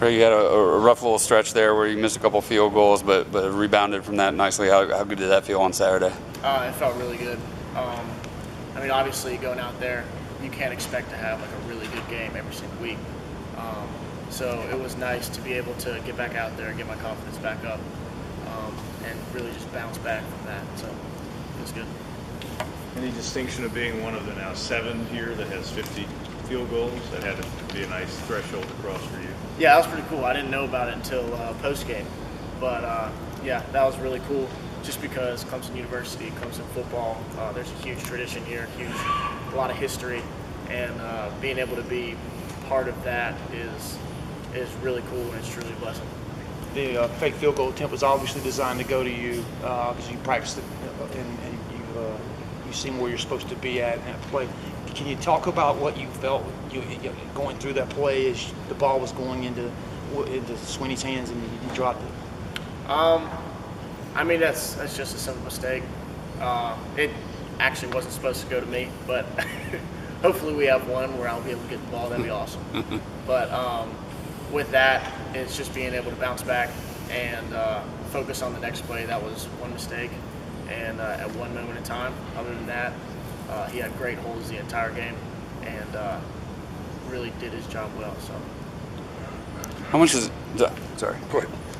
You had a rough little stretch there where you missed a couple field goals, but rebounded from that nicely. How good did that feel on Saturday? It felt really good. I mean, obviously, going out there, you can't expect to have like a really good game every single week. So it was nice to be able to get back out there and get my confidence back up, and really just bounce back from that. So it was good. Any distinction of being one of the now 7 here that has 50 field goals? That had to be a nice threshold to cross for you. Yeah, that was pretty cool. I didn't know about it until post game, but yeah, that was really cool. Just because Clemson University, Clemson football, there's a huge tradition here, a lot of history, and being able to be part of that is really cool, and it's truly a blessing. The fake field goal attempt was obviously designed to go to you because you practiced it and you seem where you're supposed to be at in that play. Can you talk about what you felt going through that play as the ball was going into Sweeney's hands and you dropped it? I mean, that's just a simple mistake. It actually wasn't supposed to go to me, but hopefully we have one where I'll be able to get the ball. That'd be awesome. But with that, it's just being able to bounce back and focus on the next play. That was one mistake, and at one moment in time. Other than that, he had great holds the entire game and really did his job well. So, how much does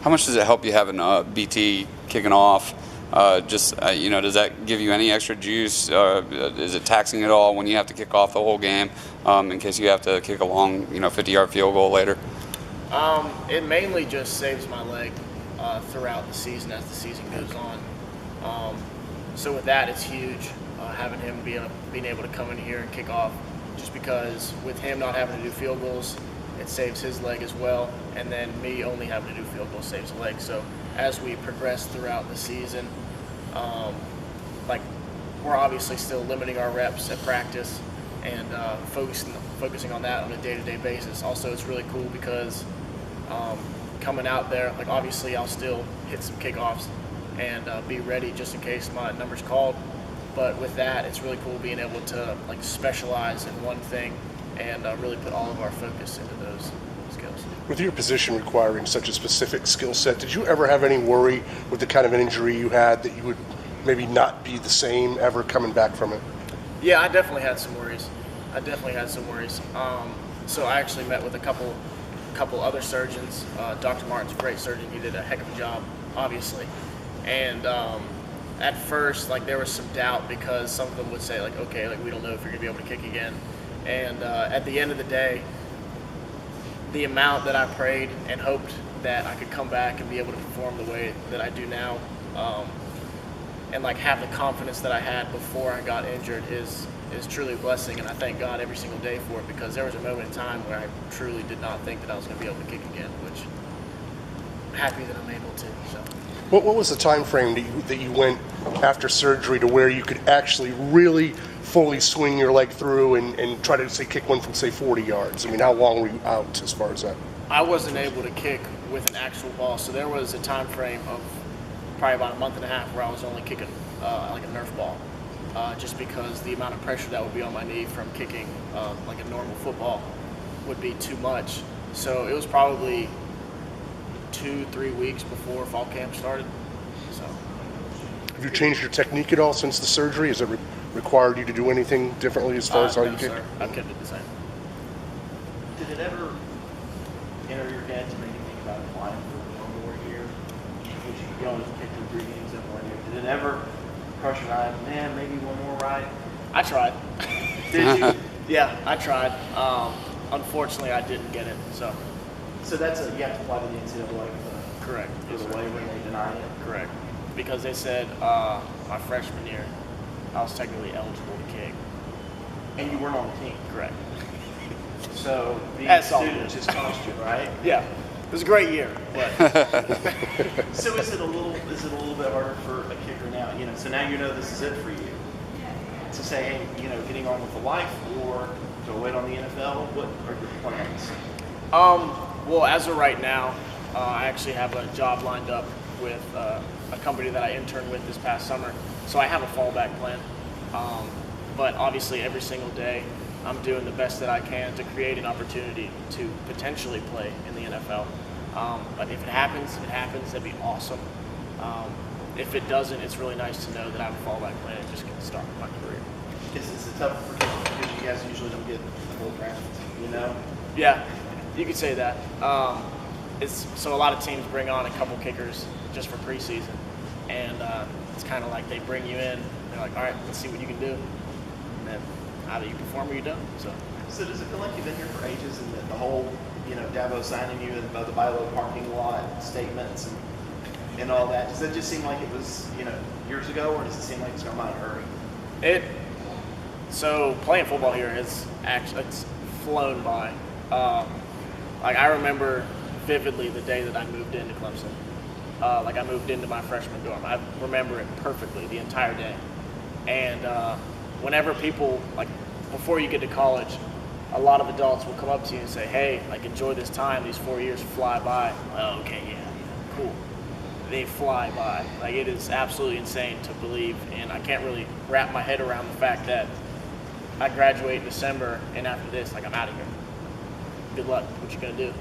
How much does it help you having BT kicking off? Does that give you any extra juice? Is it taxing at all when you have to kick off the whole game in case you have to kick a long, 50-yard field goal later? It mainly just saves my leg throughout the season as the season goes on. So with that, it's huge having him being able to come in here and kick off, just because with him not having to do field goals, it saves his leg as well, and then me only having to do field goals saves a leg. So as we progress throughout the season, we're obviously still limiting our reps at practice and focusing on that on a day-to-day basis. Also, it's really cool because coming out there, obviously I'll still hit some kickoffs and be ready just in case my number's called. But with that, it's really cool being able to specialize in one thing and really put all of our focus into those skills. With your position requiring such a specific skill set, did you ever have any worry with the kind of an injury you had that you would maybe not be the same ever coming back from it? Yeah, I definitely had some worries. So I actually met with a couple other surgeons. Dr. Martin's a great surgeon. He did a heck of a job, obviously. And at first, there was some doubt because some of them would say, okay, we don't know if you're going to be able to kick again. And at the end of the day, the amount that I prayed and hoped that I could come back and be able to perform the way that I do now, and have the confidence that I had before I got injured is truly a blessing. And I thank God every single day for it, because there was a moment in time where I truly did not think that I was going to be able to kick again, which I'm happy that I'm able to. So. What was the time frame that you went after surgery to where you could actually really fully swing your leg through and try to, kick one from, 40 yards? I mean, how long were you out as far as that? I wasn't able to kick with an actual ball, so there was a time frame of probably about a month and a half where I was only kicking a Nerf ball, just because the amount of pressure that would be on my knee from kicking a normal football would be too much. So it was probably 2-3 weeks before fall camp started. So, have you changed your technique at all since the surgery? Has it required you to do anything differently as far as how you kick? Sir. I've kept it the same. Did it ever enter your head to maybe think about applying for one more year? Which you always pick the 3 games in 1 year. Did it ever cross your mind, man, maybe one more ride? I tried. Did you? Yeah, I tried. Unfortunately, I didn't get it. So that's you have to apply to the NCAA Correct. For the way when they deny it? Correct. Because they said my freshman year, I was technically eligible to kick. And you weren't on the team? Correct. So being That's a student just cost you, right? Yeah. It was a great year. But So is it a little bit harder for a kicker now? So now this is it for you. To say, hey, getting on with the life, or to wait on the NFL? What are your plans? Well, as of right now, I actually have a job lined up with a company that I interned with this past summer. So I have a fallback plan. But obviously every single day I'm doing the best that I can to create an opportunity to potentially play in the NFL. But if it happens, it happens. That'd be awesome. If it doesn't, it's really nice to know that I have a fallback plan and just get started my career. Is it tough for kickers because you guys usually don't get the full draft, you know? Yeah, you could say that. So a lot of teams bring on a couple kickers just for preseason, and it's kind of like they bring you in. They're like, all right, let's see what you can do, and then either you perform or you don't. So does it feel like you've been here for ages, and that the whole, Dabo signing you and the Bilo parking lot statements and all that? Does it just seem like it was, years ago, or does it seem like it's gone by in a hurry? So playing football here it's flown by. Like I remember vividly the day that I moved into Clemson. Like I moved into my freshman dorm. I remember it perfectly, the entire day. And whenever people, like before you get to college, a lot of adults will come up to you and say, hey, like enjoy this time, these 4 years fly by. Oh, okay, yeah, cool. They fly by. Like it is absolutely insane to believe, and I can't really wrap my head around the fact that I graduate in December, and after this, like I'm out of here. Good luck. What you gonna do?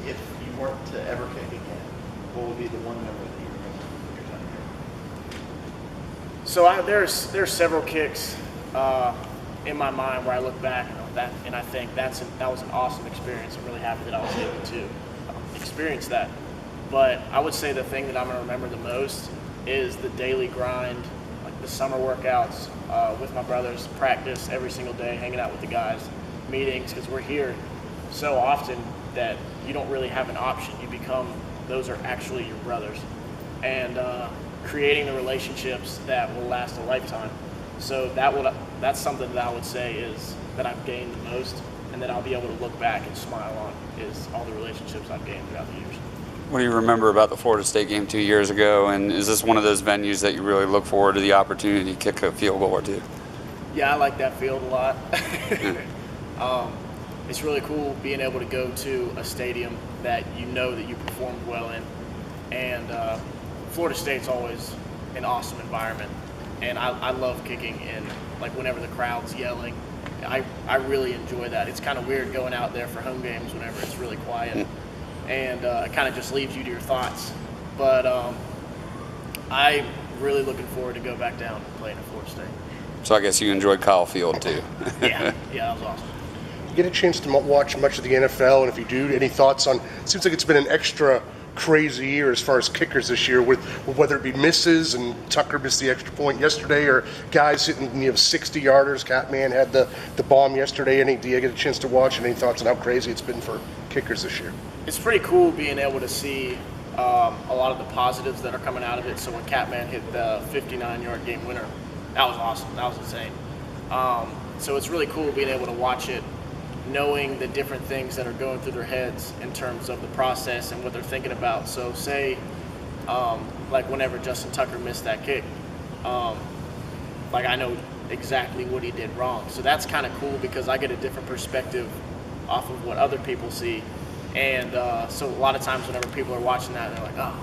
If you weren't to ever kick again, what would be the one memory that you remember from your time here? So there's several kicks in my mind where I look back and I think that was an awesome experience. I'm really happy that I was able to experience that. But I would say the thing that I'm gonna remember the most is the daily grind, like the summer workouts with my brothers, practice every single day, hanging out with the guys, meetings, because we're here so often that you don't really have an option. Those are actually your brothers. And creating the relationships that will last a lifetime. So that's something that I would say is that I've gained the most, and that I'll be able to look back and smile on, is all the relationships I've gained throughout the years. What do you remember about the Florida State game 2 years ago? And is this one of those venues that you really look forward to the opportunity to kick a field goal or two? Yeah, I like that field a lot. It's really cool being able to go to a stadium that you know that you performed well in. And Florida State's always an awesome environment. And I love kicking in, like whenever the crowd's yelling. I really enjoy that. It's kind of weird going out there for home games whenever it's really quiet. And it kind of just leaves you to your thoughts. But I'm really looking forward to go back down and playing at Florida State. So I guess you enjoyed Kyle Field too. Yeah, that was awesome. You get a chance to watch much of the NFL, and if you do, any thoughts on? It seems like it's been an extra crazy year as far as kickers this year, with whether it be misses, and Tucker missed the extra point yesterday, or guys hitting 60-yarders. Catman had the bomb yesterday. Do you get a chance to watch? And any thoughts on how crazy it's been for kickers this year? It's pretty cool being able to see a lot of the positives that are coming out of it. So when Catman hit the 59-yard game winner, that was awesome. That was insane. So it's really cool being able to watch it, knowing the different things that are going through their heads in terms of the process and what they're thinking about. So say, like whenever Justin Tucker missed that kick, like I know exactly what he did wrong. So that's kind of cool because I get a different perspective off of what other people see. And so a lot of times whenever people are watching that, they're like, oh,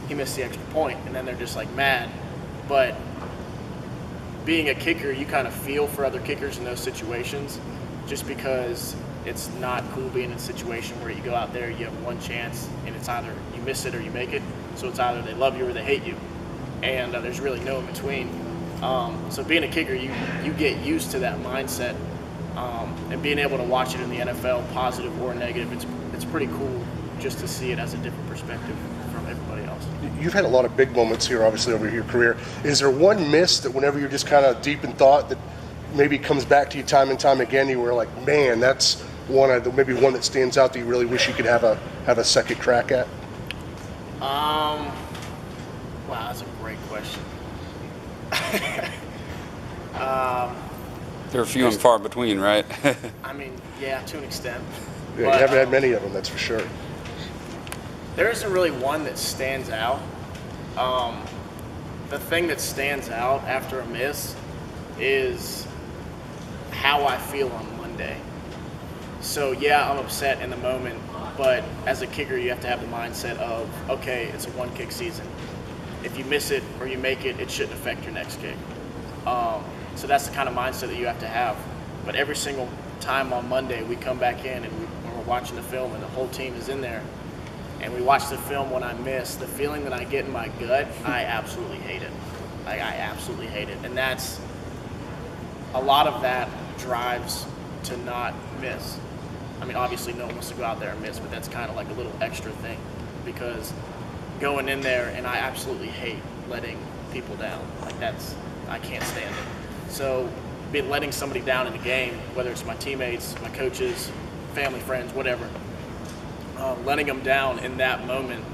he missed the extra point, and then they're just like mad. But being a kicker, you kind of feel for other kickers in those situations, just because it's not cool being in a situation where you go out there, you have one chance, and it's either you miss it or you make it. So it's either they love you or they hate you, and there's really no in between. So being a kicker, you get used to that mindset, and being able to watch it in the NFL, positive or negative, it's pretty cool just to see it as a different perspective from everybody else. You've had a lot of big moments here, obviously, over your career. Is there one miss that whenever you're just kind of deep in thought that maybe comes back to you time and time again, you were like, man, that's maybe one that stands out that you really wish you could have a second crack at? Wow, that's a great question. They're few and far between, right? I mean, yeah, to an extent. Yeah, But, you haven't had many of them, that's for sure. there isn't really one that stands out. The thing that stands out after a miss is how I feel on Monday. So yeah, I'm upset in the moment, but as a kicker, you have to have the mindset of, okay, it's a one-kick season. If you miss it or you make it, it shouldn't affect your next kick. So that's the kind of mindset that you have to have. But every single time on Monday, we come back in and when we're watching the film and the whole team is in there, and we watch the film when I miss, the feeling that I get in my gut, I absolutely hate it. Like, I absolutely hate it. And that's, a lot of that drives to not miss. I mean, obviously no one wants to go out there and miss, but that's kind of like a little extra thing, because going in there, and I absolutely hate letting people down. Like, that's, I can't stand it. So letting somebody down in the game, whether it's my teammates, my coaches, family, friends, whatever, letting them down in that moment,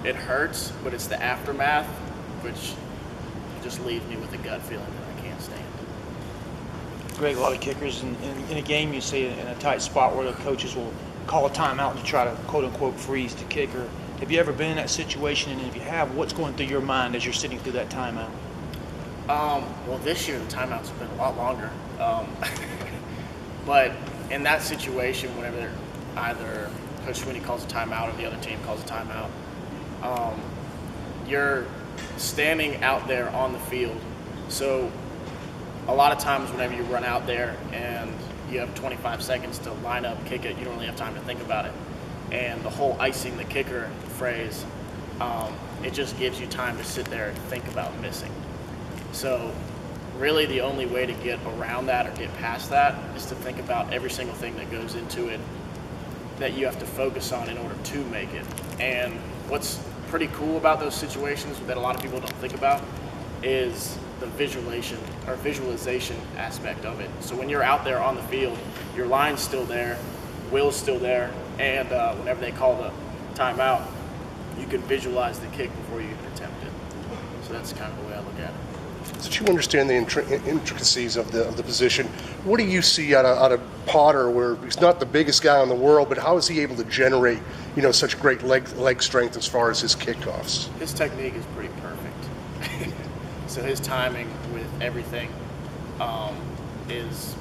it hurts, but it's the aftermath, which just leaves me with a gut feeling that I can't stand. Greg, a lot of kickers in a game, you see in a tight spot where the coaches will call a timeout to try to quote-unquote freeze the kicker. Have you ever been in that situation? And if you have, what's going through your mind as you're sitting through that timeout? Well, this year the timeouts have been a lot longer. But in that situation, whenever either Coach Sweeney calls a timeout or the other team calls a timeout, you're standing out there on the field. So a lot of times whenever you run out there and you have 25 seconds to line up, kick it, you don't really have time to think about it. And the whole icing the kicker phrase, it just gives you time to sit there and think about missing. So really the only way to get around that or get past that is to think about every single thing that goes into it that you have to focus on in order to make it. And what's pretty cool about those situations that a lot of people don't think about is the visualization aspect of it. So when you're out there on the field, your line's still there, Will's still there, and whenever they call the timeout, you can visualize the kick before you even attempt it. So that's kind of the way I look at it. So that you understand the intricacies of the position, what do you see out of Potter, where he's not the biggest guy in the world, but how is he able to generate, such great leg strength as far as his kickoffs? His technique is pretty perfect. So his timing with everything is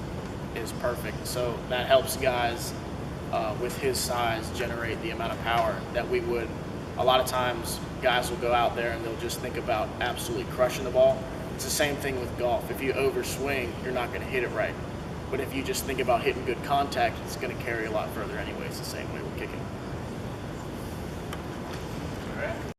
perfect. So that helps guys with his size generate the amount of power that we would. A lot of times guys will go out there and they'll just think about absolutely crushing the ball. It's the same thing with golf. If you overswing, you're not going to hit it right. But if you just think about hitting good contact, it's going to carry a lot further anyways, the same way we're kicking. All right.